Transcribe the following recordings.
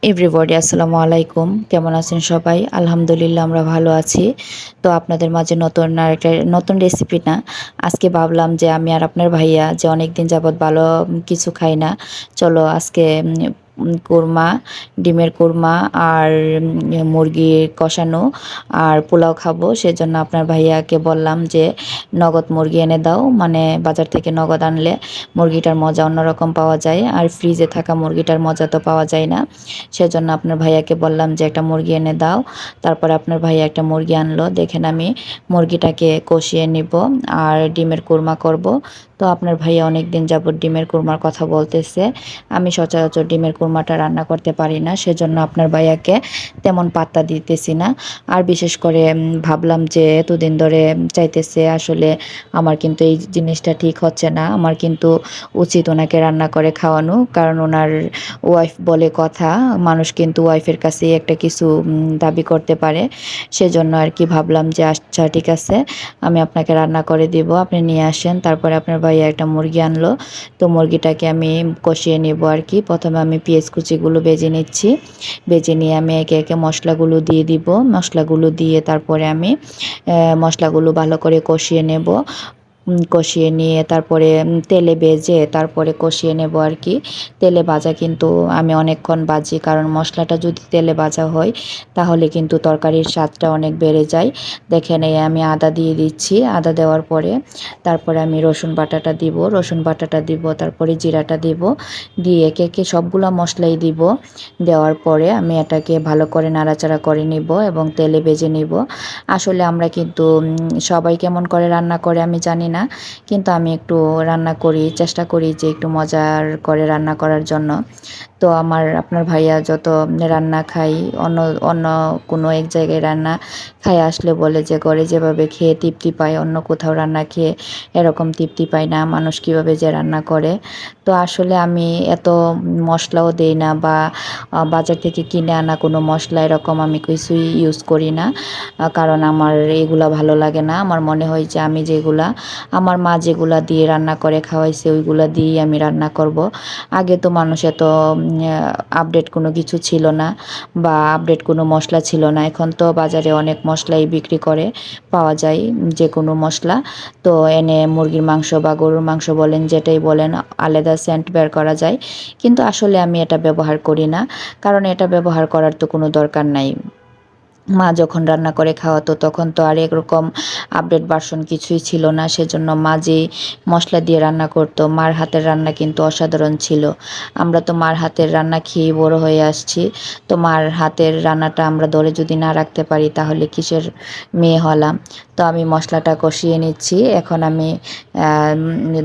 Everybody আসসালামু আলাইকুম। কেমন আছেন সবাই? আলহামদুলিল্লাহ আমরা ভালো আছি। তো আপনাদের মাঝে নতুন আরেকটা নতুন রেসিপি না। আজকে ভাবলাম যে আমি আর আপনার ভাইয়া যে অনেকদিন যাবৎ ভালো কিছু খাই না। চলো আজকে কোরমা, ডিমের কোরমা আর মুরগির কষানো আর পোলাও খাবো। সেজন্য আপনার ভাইয়াকে বললাম যে নগদ মুরগি এনে দাও। মানে বাজার থেকে নগদ আনলে মুরগিটার মজা অন্যরকম পাওয়া যায়। আর ফ্রিজে থাকা মুরগিটার মজা তো পাওয়া যায় না। সেজন্য আপনার ভাইয়াকে বললাম যে একটা মুরগি এনে দাও। তারপরে আপনার ভাইয়া একটা মুরগি আনলো। দেখেন আমি মুরগিটাকে কষিয়ে নিব আর ডিমের কোরমা করব। তো আপনার ভাইয়া অনেকদিন যাবৎ ডিমের কোরমার কথা বলতেছে। আমি সচরাচর ডিমের কোরমাটা রান্না করতে পারি না। সেজন্য আপনার ভাইয়াকে তেমন পাত্তা দিতেছি না। আর বিশেষ করে ভাবলাম যে এতদিন ধরে চাইতেছে আসলে আমার কিন্তু এই জিনিসটা ঠিক হচ্ছে না। আমার কিন্তু উচিত ওনাকে রান্না করে খাওয়ানো। কারণ ওনার ওয়াইফ বলে কথা, মানুষ কিন্তু ওয়াইফের কাছেই একটা কিছু দাবি করতে পারে। সেজন্য আর কি ভাবলাম যে আচ্ছা ঠিক আছে, আমি আপনাকে রান্না করে দিব, আপনি নিয়ে আসেন। তারপরে আপনার ভাইয়া একটা মুরগি আনলো। তো মুরগিটাকে আমি কষিয়ে নেব আর কি। প্রথমে আমি পেঁয়াজ কুচিগুলো ভেজে নিচ্ছি। ভেজে নিয়ে আমি একে একে মশলাগুলো দিয়ে দিব। মশলাগুলো দিয়ে তারপরে আমি মশলাগুলো ভালো করে কষিয়ে নেব। কষিয়ে নিয়ে তারপরে তেলে ভেজে তারপরে কষিয়ে নেব আর কি। তেলে ভাজা কিন্তু আমি অনেকক্ষণ ভাজি, কারণ মশলাটা যদি তেলে ভাজা হয় তাহলে কিন্তু তরকারির স্বাদটা অনেক বেড়ে যায়। দেখেন এই আমি আদা দিয়ে দিচ্ছি। আদা দেওয়ার পরে তারপরে আমি রসুন বাটাটা দিব, তারপরে জিরাটা দিব, দিয়ে একে একে সবগুলা মশলাই দিব। দেওয়ার পরে আমি এটাকে ভালো করে নাড়াচাড়া করে নিব এবং তেলে ভেজে নিব। আসলে আমরা কিন্তু সবাই কেমন করে রান্না করে আমি জানি না, কিন্তু আমি একটু রান্না করি, চেষ্টা করি যে একটু মজার করে রান্না করার জন্য। তো আপনার ভাইয়া যত রান্না খাই, অন্য অন্য কোনো এক জায়গায় রান্না খাই আসলে বলে যে ঘরে যেভাবে খেয়ে তৃপ্তি পায় অন্য কোথাও রান্না খেয়ে এরকম তৃপ্তি পায় না, মানুষ কীভাবে যে রান্না করে। তো আসলে আমি এত মশলাও দেই না, বা বাজার থেকে কিনে আনা কোনো মশলা এরকম আমি কিছুই ইউজ করি না। কারণ আমার এগুলা ভালো লাগে না। আমার মনে হয় যে আমি যেগুলা আমার মা যেগুলা দিয়ে রান্না করে খাওয়াইছে ওইগুলা দিয়েই আমি রান্না করব। আগে তো মানুষ এত আপডেট কোনো কিছু ছিল না, বা আপডেট কোনো মশলা ছিল না। এখন তো বাজারে অনেক মশলাই বিক্রি করে, পাওয়া যায় যে কোনো মশলা। তো এনে মুরগির মাংস বা গরুর মাংস বলেন, যেটাই বলেন, আলাদা সেন্ট বের করা যায়। কিন্তু আসলে আমি এটা ব্যবহার করি না, কারণ এটা ব্যবহার করার তো কোনো দরকার নাই। মা যখন রান্না করে খাওয়াতো তখন তো আর এরকম আপডেট ভার্সন কিছুই ছিল না। সেজন্য মা যে মশলা দিয়ে রান্না করতো, মার হাতের রান্না কিন্তু অসাধারণ ছিল। আমরা তো মার হাতের রান্না খেয়েই বড় হয়ে আসছি। তো মার হাতের রান্নাটা আমরা ধরে যদি না রাখতে পারি তাহলে কিসের মেয়ে হলাম। তো আমি মশলাটা কষিয়ে নিচ্ছি। এখন আমি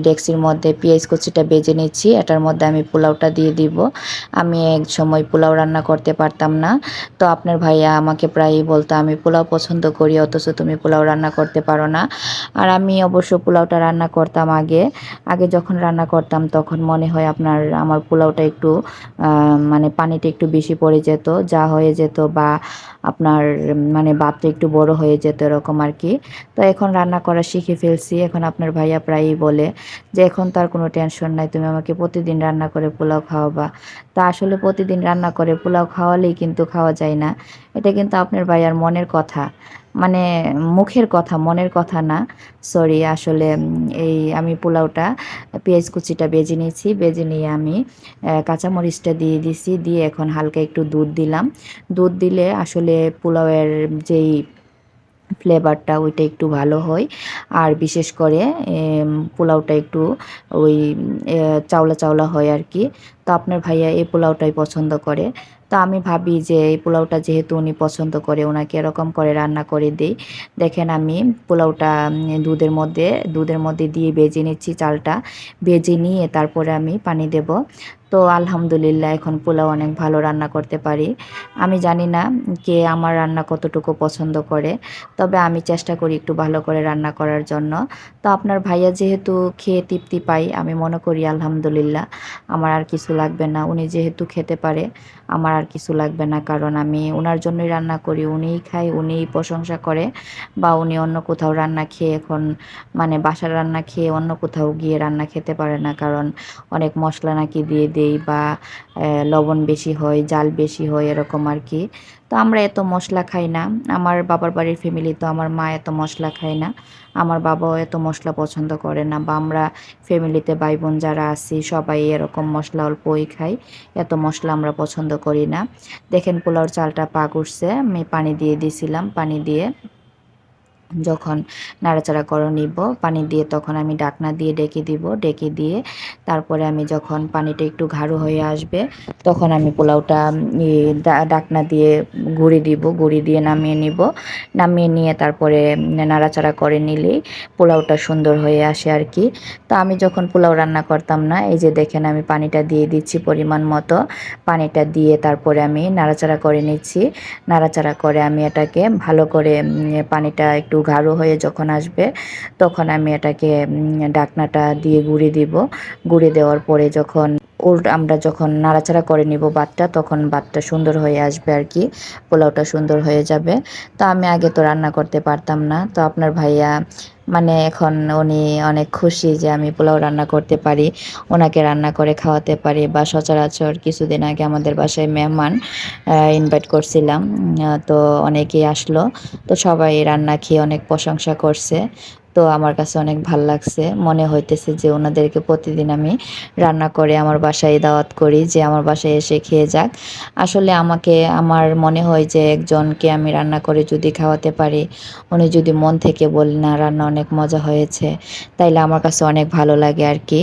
ডেক্সির মধ্যে পেঁয়াজ কুচিটা ভেজে নিচ্ছি। এটার মধ্যে আমি পোলাওটা দিয়ে দিব। আমি এক সময় পোলাও রান্না করতে পারতাম না। তো আপনার ভাইয়া আমাকে প্রায়ই বলতো আমি পোলাও পছন্দ করি, অথচ তুমি পোলাও রান্না করতে পারো না। আর আমি অবশ্য পোলাওটা রান্না করতাম আগে। আগে যখন রান্না করতাম তখন মনে হয় আমার পোলাওটা একটু মানে পানিটা একটু বেশি পড়ে যেত, যা হয়ে যেত, বা আপনার মানে ভাতটা একটু বড় হয়ে যেত এরকম আর কি। তো এখন রান্না করা শিখে ফেলছি। এখন আপনার ভাইয়া প্রায়ই বলে যে এখন তার কোনো টেনশন নাই, তুমি আমাকে প্রতিদিন রান্না করে পোলাও খাওয়াবা। তা আসলে প্রতিদিন রান্না করে পোলাও খাওয়ালেই কিন্তু খাওয়া যায় না। এটা কিন্তু আপনার ভাইয়ার মনের কথা। মানে মুখের কথা, মনের কথা না। সরি, আসলে এই আমি পোলাওটা পেঁয়াজ কুচিটা ভেজে নিয়েছি। ভেজে নিয়ে আমি কাঁচামরিচটা দিয়ে দিছি। দিয়ে এখন হালকা একটু দুধ দিলাম। দুধ দিলে আসলে পোলাওয়ের যেই ফ্লেভারটা ওইটা একটু ভালো হয়। আর বিশেষ করে পোলাওটা একটু ওই চাওলা চাওলা হয় আর কি। তো আপনার ভাইয়া এই পোলাওটাই পছন্দ করে। তো আমি ভাবি যে এই পোলাওটা যেহেতু উনি পছন্দ করে, ওনাকে এরকম করে রান্না করে দিই। দেখেন আমি পোলাওটা দুধের মধ্যে দিয়ে ভেজে নিচ্ছি চালটা। ভেজে নিয়ে তারপরে আমি পানি দেব। তো আলহামদুলিল্লাহ এখন পোলাও অনেক ভালো রান্না করতে পারি। আমি জানি না কে আমার রান্না কতটুকু পছন্দ করে, তবে আমি চেষ্টা করি একটু ভালো করে রান্না করার জন্য। তো আপনার ভাইয়া যেহেতু খেয়ে তৃপ্তি পাই, আমি মনে করি আলহামদুলিল্লাহ, আমার আর কিছু লাগবে না, উনি যেহেতু খেতে পারে আমার আর কিছু লাগবে না, কারণ আমি ওনার জন্যই রান্না করি, উনিই খায়, উনিই প্রশংসা করে। বা উনি অন্য কোথাও রান্না খেয়ে এখন মানে বাসার রান্না খেয়ে অন্য কোথাও গিয়ে রান্না খেতে পারে না, কারণ অনেক মশলা নাকি দিয়ে দেই বা লবণ বেশি হয়, জাল বেশি হয়, এরকম আর কি। তো আমরা এত মশলা খাই না, আমার বাবার বাড়ির ফ্যামিলি তো আমার মা এত মশলা খায় না, আমার বাবাও এত মশলা পছন্দ করে না, বা আমরা ফ্যামিলিতে ভাই বোন যারা আছি সবাই এরকম মশলা অল্পই খাই, এত মশলা আমরা পছন্দ করি না। দেখেন পোলাওর চালটা পাক উঠছে, আমি পানি দিয়ে দিয়েছিলাম, পানি দিয়ে যখন নাড়াচাড়া করে নিব পানি দিয়ে, তখন আমি ঢাকনা দিয়ে ডেকে দিব, ডেকে দিয়ে তারপরে আমি যখন পানিটা একটু গাঢ় হয়ে আসবে তখন আমি পোলাওটা ঢাকনা দিয়ে গুঁড়ি দিব, গুঁড়ি দিয়ে নামিয়ে নিব, নামিয়ে নিয়ে তারপরে নাড়াচাড়া করে নিলেই পোলাওটা সুন্দর হয়ে আসে আর কি। তো আমি যখন পোলাও রান্না করতাম না, এই যে দেখেন আমি পানিটা দিয়ে দিচ্ছি পরিমাণ মতো, পানিটা দিয়ে তারপরে আমি নাড়াচাড়া করে নিচ্ছি, নাড়াচাড়া করে আমি এটাকে ভালো করে পানিটা একটু গাঢ় হয়ে যখন আসবে তখন আমি এটাকে ঢাকনাটা দিয়ে গুঁড়ি দিব, গুঁড়ি দেওয়ার পরে যখন আমরা যখন নাড়াচাড়া করে নিব ভাতটা, তখন ভাতটা সুন্দর হয়ে আসবে আর কি, পোলাওটা সুন্দর হয়ে যাবে। তো আমি আগে তো রান্না করতে পারতাম না, তো আপনার ভাইয়া মানে এখন উনি অনেক খুশি যে আমি পোলাও রান্না করতে পারি, ওনাকে রান্না করে খাওয়াতে পারি। বা সচরাচর কিছুদিন আগে আমাদের বাসায় মেহমান ইনভাইট করছিলাম, তো অনেকেই আসলো, তো সবাই রান্না খেয়ে অনেক প্রশংসা করছে। তো আমার কাছে অনেক ভাল লাগছে, মনে হইতেছে যে ওনাদেরকে প্রতিদিন আমি রান্না করে আমার বাসায় দাওয়াত করি, যে আমার বাসায় এসে খেয়ে যাক। আসলে আমাকে আমার মনে হয় যে একজনকে আমি রান্না করে যদি খাওয়াতে পারি, উনি যদি মন থেকে বলে না রান্না অনেক মজা হয়েছে, তাইলে আমার কাছে অনেক ভালো লাগে আর কি।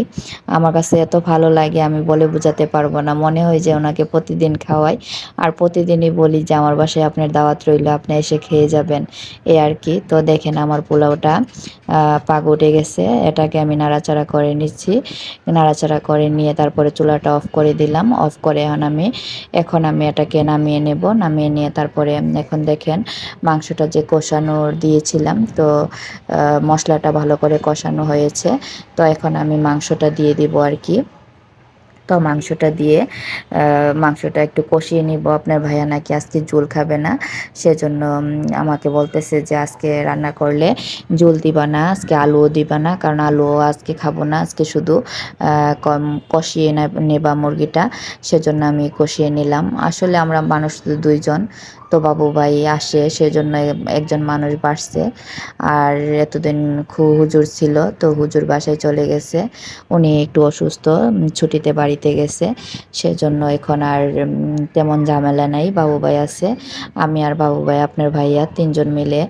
আমার কাছে এত ভালো লাগে আমি বলে বোঝাতে পারবো না, মনে হয় যে ওনাকে প্রতিদিন খাওয়াই আর প্রতিদিনই বলি যে আমার বাসায় আপনার দাওয়াত রইল, আপনি এসে খেয়ে যাবেন, এই আর কি। তো দেখেন আমার পোলাওটা পাক উঠে গেছে, এটাকে আমি নাড়াচাড়া করে নিচ্ছি, নাড়াচাড়া করে নিয়ে তারপরে চুলাটা অফ করে দিলাম, অফ করে এখন আমি এটাকে নামিয়ে নেব, নামিয়ে নিয়ে তারপরে এখন দেখেন মাংসটা যে কষানোর দিয়েছিলাম, তো মশলাটা ভালো করে কষানো হয়েছে, তো এখন আমি মাংসটা দিয়ে দিব আর কি। তো মাংসটা দিয়ে মাংসটা একটু কষিয়ে নিব, আপনার ভাইয়া নাকি আজকে ঝোল খাবে না, সেজন্য আমাকে বলতেছে যে আজকে রান্না করলে ঝোল দিবা না, আজকে আলুও দিবা না, কারণ আলুও আজকে খাবো না, আজকে শুধু কম কষিয়ে নেবা মুরগিটা, সেজন্য আমি কষিয়ে নিলাম। আসলে আমরা মানুষ তো দুইজন, তো বাবু ভাই আসে সেজন্য একজন মানুষ বাড়ছে। আর এতদিন হুজুর ছিল, তো হুজুর বাসায় চলে গেছে, উনি একটু অসুস্থ, ছুটিতে বাড়িতে গেছে, সেজন্য এখন আর তেমন ঝামেলা নাই, বাবু ভাই আছে, আমি আর বাবু ভাই আপনার ভাইয়া তিনজন মিলে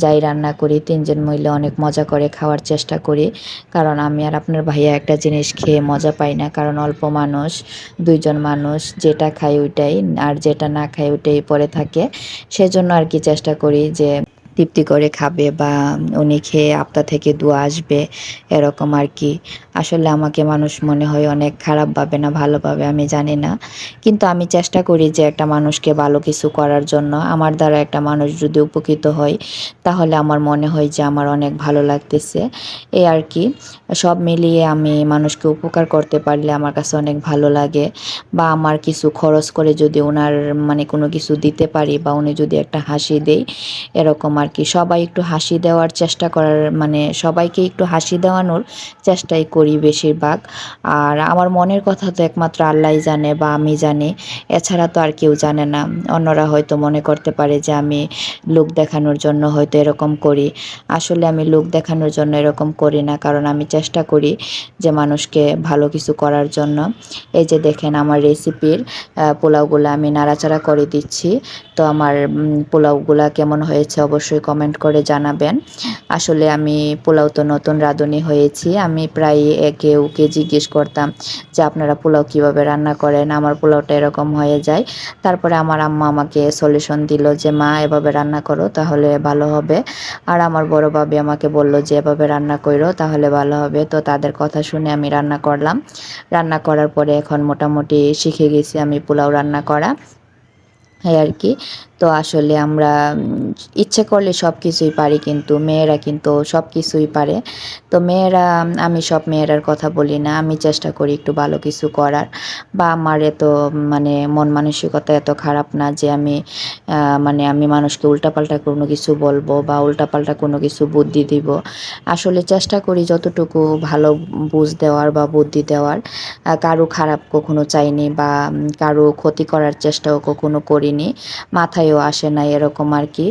যাই রান্না করি, তিনজন মিলে অনেক মজা করে খাওয়ার চেষ্টা করি, কারণ আমি আর আপনার ভাইয়া একটা জিনিস খেয়ে মজা পাই না, কারণ অল্প মানুষ, দুইজন মানুষ, যেটা খাই ওইটাই, আর যেটা না খাই ওইটাই পড়ে থাকে, সেজন্য আর কি চেষ্টা করি যে তৃপ্তি করে খাবে বা উনি খেয়ে আপনা থেকে দোয়া আসবে, এরকম আর কি। আসলে আমাকে মানুষ মনে হয় অনেক খারাপ ভাবে না ভালো ভাবে আমি জানি না, কিন্তু আমি চেষ্টা করি যে একটা মানুষকে ভালো কিছু করার জন্য, আমার দ্বারা একটা মানুষ যদি উপকৃত হয় তাহলে আমার মনে হয় যে আমার অনেক ভালো লাগতেছে, এই আর কি। সব মিলিয়ে আমি মানুষকে উপকার করতে পারলে আমার কাছে অনেক ভালো লাগে, বা আমার কিছু খরচ করে যদি ওনার মানে কোনো কিছু দিতে পারি, বা উনি যদি একটা হাসি দেয়, এরকম আর কি। সবাই একটু হাসি দেওয়ার চেষ্টা করার মানে সবাইকে একটু হাসি দেওয়ানোর চেষ্টাই করি বেশিরভাগ। আর আমার মনের কথা তো একমাত্র আল্লাহই জানে বা আমি জানি, এছাড়া তো আর কেউ জানে না। অন্যরা হয়তো মনে করতে পারে যে আমি লোক দেখানোর জন্য হয়তো এরকম করি, আসলে আমি লোক দেখানোর জন্য এরকম করি না, কারণ আমি চেষ্টা করি যে মানুষকে ভালো কিছু করার জন্য। এই যে দেখেন আমার রেসিপির পোলাওগুলো আমি নাড়াচাড়া করে দিচ্ছি, তো আমার পোলাওগুলা কেমন হয়েছে অবশ্যই কমেন্ট করে জানাবেন। আসলে আমি পোলাও তো নতুন রাঁধুনি হয়েছি, আমি প্রায় একে ওকে জিজ্ঞেস করতাম যে আপনারা পোলাও কীভাবে রান্না করেন, আমার পোলাওটা এরকম হয়ে যায়। তারপরে আমার আম্মা আমাকে সলিউশন দিল যে মা এভাবে রান্না করো তাহলে ভালো হবে, আর আমার বড় ভাবি আমাকে বলল যে এভাবে রান্না করো তাহলে ভালো হবে। তো তাদের কথা শুনে আমি রান্না করলাম, রান্না করার পরে এখন মোটামুটি শিখে গেছি আমি পোলাও রান্না করা। এই আর কি। তো আসলে আমরা ইচ্ছে করলে সব কিছুই পারি, কিন্তু মেয়েরা কিন্তু সব কিছুই পারে। তো মেয়েরা, আমি সব মেয়েরার কথা বলি না। আমি চেষ্টা করি একটু ভালো কিছু করার, বা আমার এত মানে মন মানসিকতা এত খারাপ না যে আমি মানে আমি মানুষকে উল্টাপাল্টা কোনো কিছু বলবো বা উল্টাপাল্টা কোনো কিছু বুদ্ধি দিব। আসলে চেষ্টা করি যতটুকু ভালো বুঝ দেওয়ার বা বুদ্ধি দেওয়ার। কারো খারাপ কখনো চাইনি বা কারো ক্ষতি করার চেষ্টাও কখনো করিনি। মাথায়ও আসে না এরকম আর কি।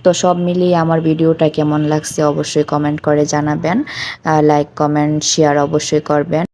তো সব মিলিয়ে আমার ভিডিওটা কেমন লাগছে অবশ্যই কমেন্ট করে জানাবেন। লাইক, কমেন্ট, শেয়ার অবশ্যই করবেন।